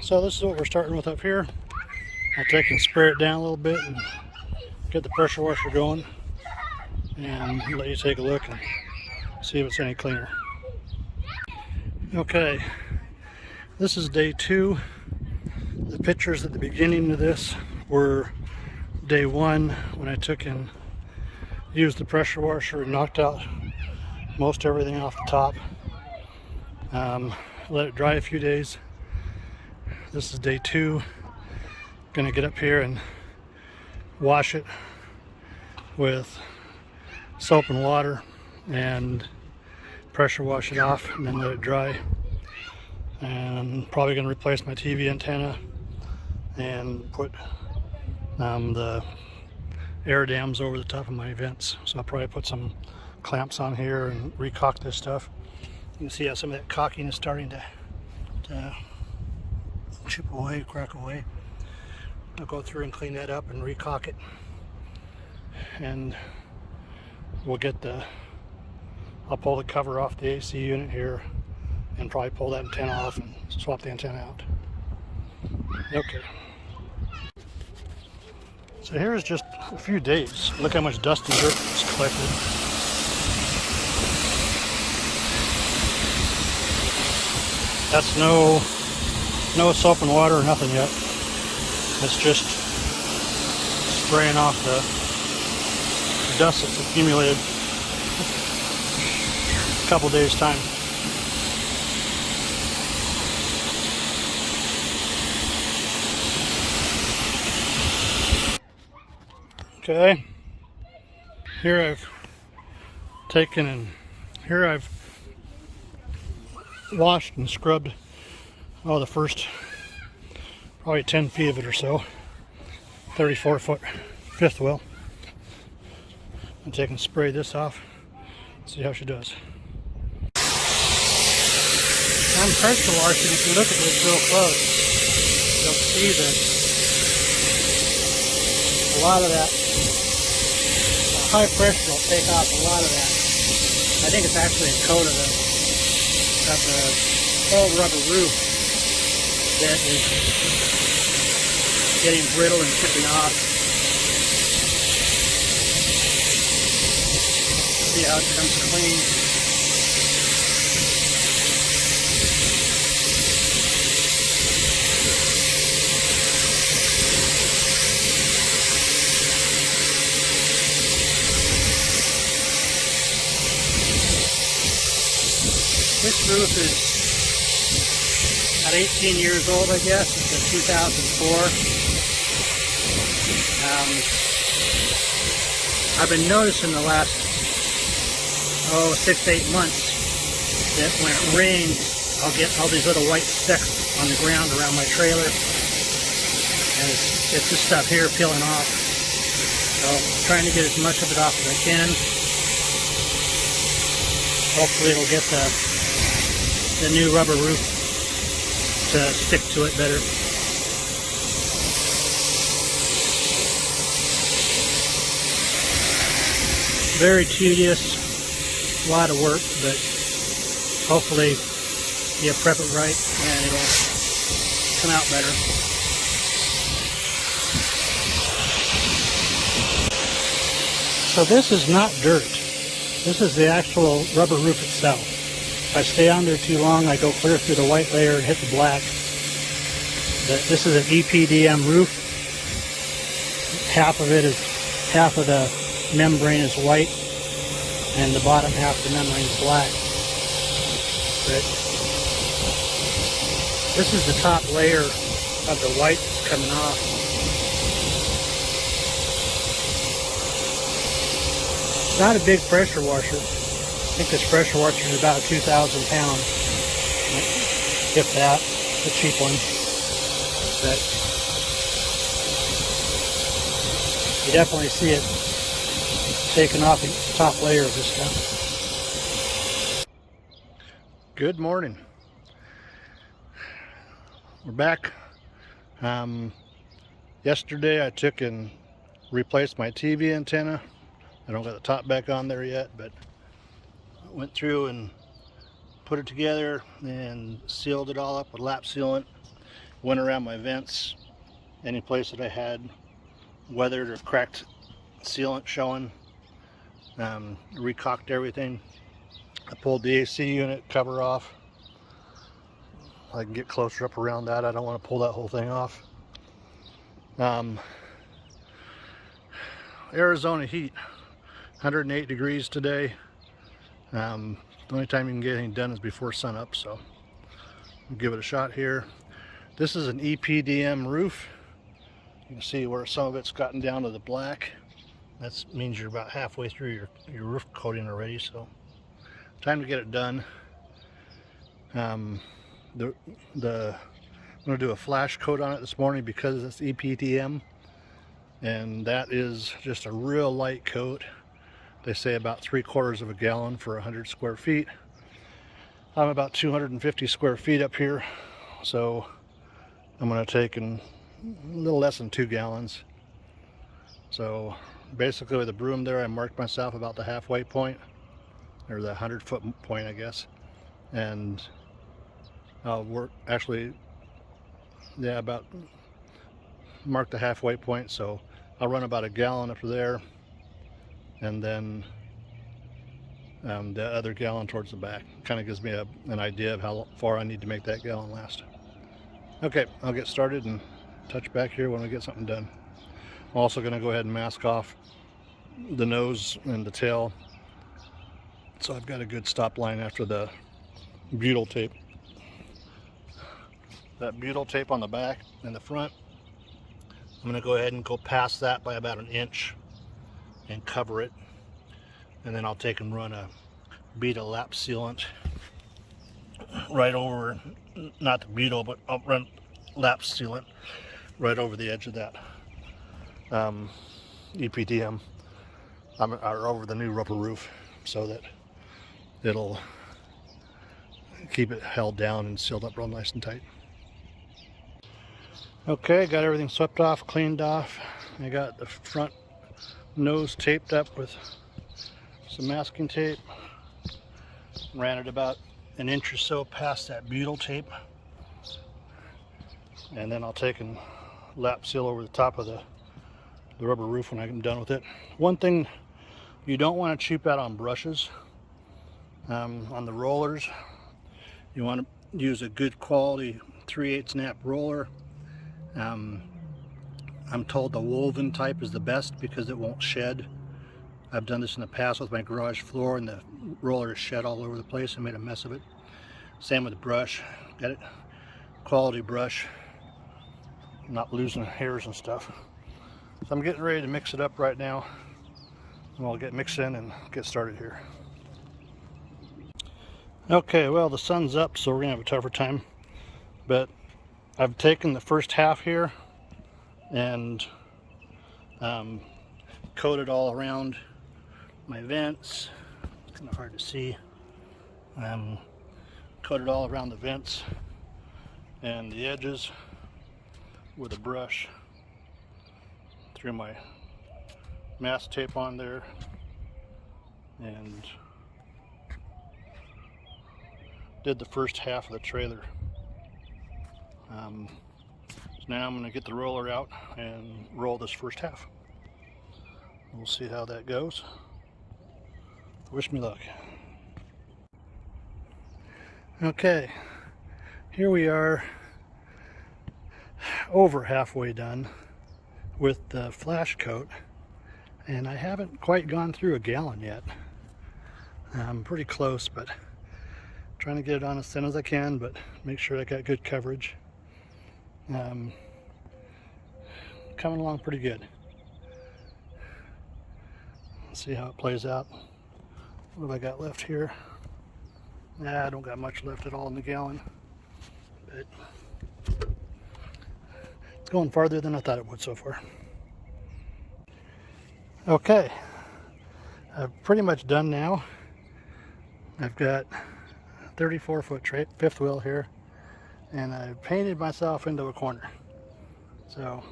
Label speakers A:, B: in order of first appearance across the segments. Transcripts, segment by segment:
A: So this is what we're starting with up here. I'll take and spray it down a little bit and get the pressure washer going and let you take a look and see if it's any cleaner. Okay, this is day 2. The pictures at the beginning of this were day 1 when I took and used the pressure washer and knocked out most everything off the top. Let it dry a few days. This is day 2. Gonna get up here and wash it with soap and water and pressure wash it off and then let it dry. And probably gonna replace my TV antenna and put the air dams over the top of my vents. So I'll probably put some clamps on here and recock this stuff. You can see how some of that caulking is starting to chip away, crack away. I'll go through and clean that up and recock it, and we'll get I'll pull the cover off the AC unit here and probably pull that antenna off and swap the antenna out. Okay. So here's just a few days. Look how much dust and dirt is collected. That's no soap and water or nothing yet. It's just spraying off the dust that's accumulated a couple days time. Okay, here I've taken and here I've washed and scrubbed the first probably 10 feet of it or so, 34-foot fifth wheel. I'm taking and spray this off, see how she does. I'm pressure washing. If you look at this real close, you'll see that a lot of that high pressure will take off a lot of that. I think it's actually a coat of the whole rubber roof that is getting brittle and chipping off. See how it comes clean. This roof is about 18 years old, I guess. It's a 2004. I've been noticing the last 6 to 8 months that when it rains, I'll get all these little white specks on the ground around my trailer, and it's this stuff here peeling off. So I'm trying to get as much of it off as I can. Hopefully it'll get the new rubber roof to stick to it better. Very tedious, a lot of work, but hopefully you prep it right and it'll come out better. So this is not dirt. This is the actual rubber roof itself. If I stay on there too long, I go clear through the white layer and hit the black. This is an EPDM roof. Half of the membrane is white and the bottom half of the membrane is black. But this is the top layer of the white that's coming off. It's not a big pressure washer. I think this pressure washer is about 2,000 pounds, if that, a cheap one. But you definitely see it taking off the top layer of this stuff. Good morning. We're back. Yesterday I took and replaced my TV antenna. I don't got the top back on there yet, but I went through and put it together and sealed it all up with lap sealant went around my vents, any place that I had weathered or cracked sealant showing, recocked everything. I pulled the AC unit cover off. I can get closer up around that. I don't want to pull that whole thing off. Arizona heat, 108 degrees today. The only time you can get anything done is before sunup, so we'll give it a shot here. This is an EPDM roof. You can see where some of it's gotten down to the black. That means you're about halfway through your roof coating already, so time to get it done. I'm going to do a flash coat on it this morning because it's EPDM, and that is just a real light coat. They say about 3/4 of a gallon for 100 square feet. I'm about 250 square feet up here, so I'm going to take a little less than 2 gallons. So basically with the broom there, I marked myself about the halfway point, or the 100-foot point, I guess, and I'll work, actually, yeah, about mark the halfway point, so I'll run about a gallon up to there, and then the other gallon towards the back. Kind of gives me an idea of how far I need to make that gallon last. Okay, I'll get started and touch back here when we get something done. I'm also going to go ahead and mask off the nose and the tail, so I've got a good stop line after the butyl tape. That butyl tape on the back and the front, I'm going to go ahead and go past that by about 1 inch and cover it, and then I'll take and run a bead of lap sealant right over, not the butyl, but I'll run lap sealant right over the edge of that EPDM, or over the new rubber roof, so that it'll keep it held down and sealed up real nice and tight. Okay, got everything swept off, cleaned off. I got the front nose taped up with some masking tape. Ran it about 1 inch or so past that butyl tape. And then I'll take and lap seal over the top of the rubber roof when I'm done with it. One thing you don't want to cheap out on brushes. On the rollers, you want to use a good quality 3/8 snap roller. I'm told the woven type is the best because it won't shed. I've done this in the past with my garage floor, and the roller is shed all over the place and made a mess of it. Same with the brush. Got it, quality brush, not losing hairs and stuff. So I'm getting ready to mix it up right now, and we'll get mixed in and get started here. Okay, well, the sun's up, so we're gonna have a tougher time, but I've taken the first half here and coated all around my vents. It's kind of hard to see. Coated all around the vents and the edges with a brush. Threw my mask tape on there and did the first half of the trailer. So now I'm going to get the roller out and roll this first half. We'll see how that goes. Wish me luck. Okay, here we are, over halfway done with the flash coat, and I haven't quite gone through a gallon yet. I'm pretty close, but trying to get it on as thin as I can, but make sure I got good coverage. Coming along pretty good. Let's see how it plays out. What have I got left here? Nah, I don't got much left at all in the gallon, but it's going farther than I thought it would so far. Okay, I'm pretty much done now. I've got 34-foot fifth wheel here, and I painted myself into a corner. So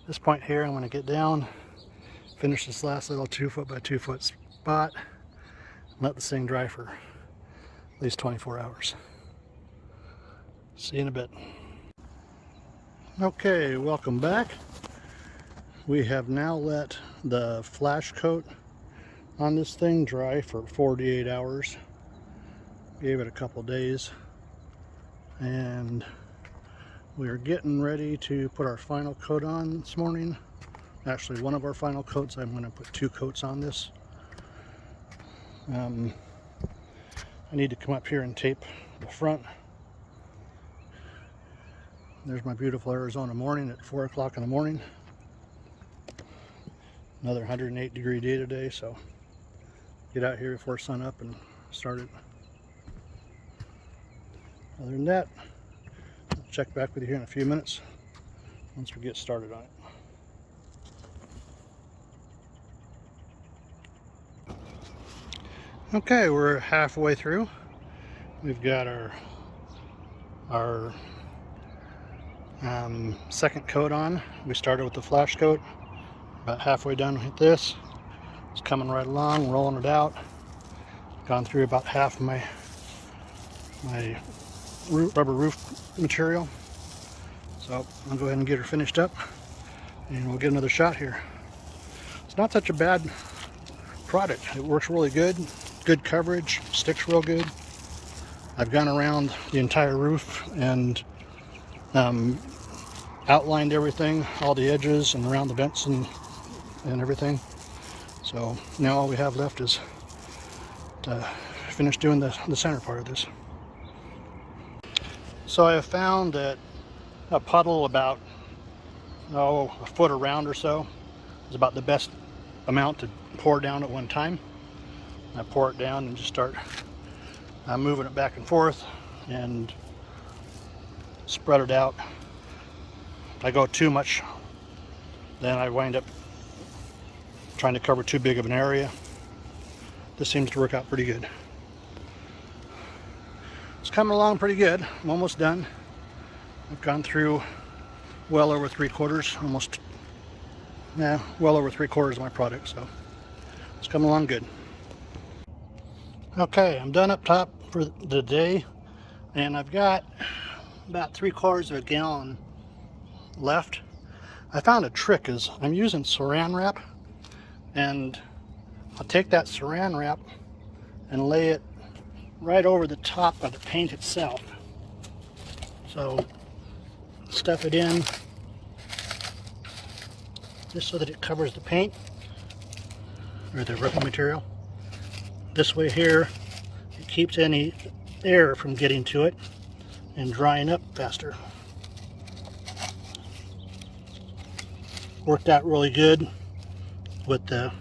A: at this point here, I'm going to get down, finish this last little 2-foot by 2-foot spot, and let this thing dry for at least 24 hours. See you in a bit. Okay, welcome back. We have now let the flash coat on this thing dry for 48 hours. Gave it a couple days, and we are getting ready to put our final coat on this morning. Actually, one of our final coats. I'm going to put 2 coats on this. I need to come up here and tape the front. There's my beautiful Arizona morning at 4 o'clock in the morning. Another 108-degree day today, so get out here before sun up and start it. Other than that, I'll check back with you here in a few minutes once we get started on it. Okay, we're halfway through. We've got our second coat on. We started with the flash coat. About halfway done with this. It's coming right along, rolling it out. Gone through about half of my rubber roof material. So I'll go ahead and get her finished up, and we'll get another shot here. It's not such a bad product. It works really good. Good coverage, sticks real good. I've gone around the entire roof and outlined everything, all the edges and around the vents and everything. So now all we have left is to finish doing the center part of this. So I have found that a puddle about a foot around or so is about the best amount to pour down at one time. I pour it down and just start moving it back and forth and spread it out. If I go too much, then I wind up trying to cover too big of an area. This seems to work out pretty good. It's coming along pretty good. I'm almost done. I've gone through well over 3/4, well over 3/4 of my product, so it's coming along good. Okay, I'm done up top for the day, and I've got about 3/4 of a gallon left. I found a trick is I'm using saran wrap, and I'll take that saran wrap and lay it right over the top of the paint itself. So stuff it in just so that it covers the paint or the roofing material. This way here it keeps any air from getting to it and drying up faster. Worked out really good with the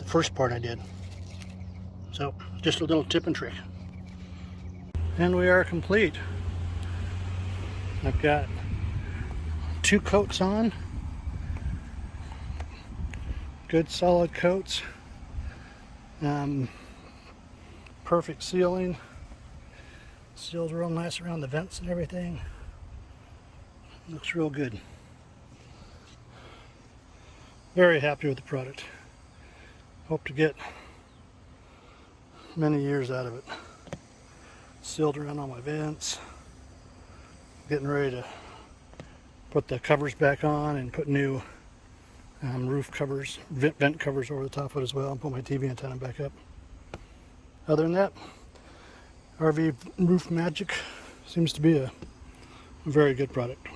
A: first part I did. So just a little tip and trick. And we are complete. I've got 2 coats on. Good solid coats. Perfect sealing. Sealed real nice around the vents and everything. Looks real good. Very happy with the product. Hope to get many years out of it. Sealed around all my vents. Getting ready to put the covers back on and put new roof covers, vent covers over the top of it as well, and put my TV antenna back up. Other than that, RV Roof Magic seems to be a very good product.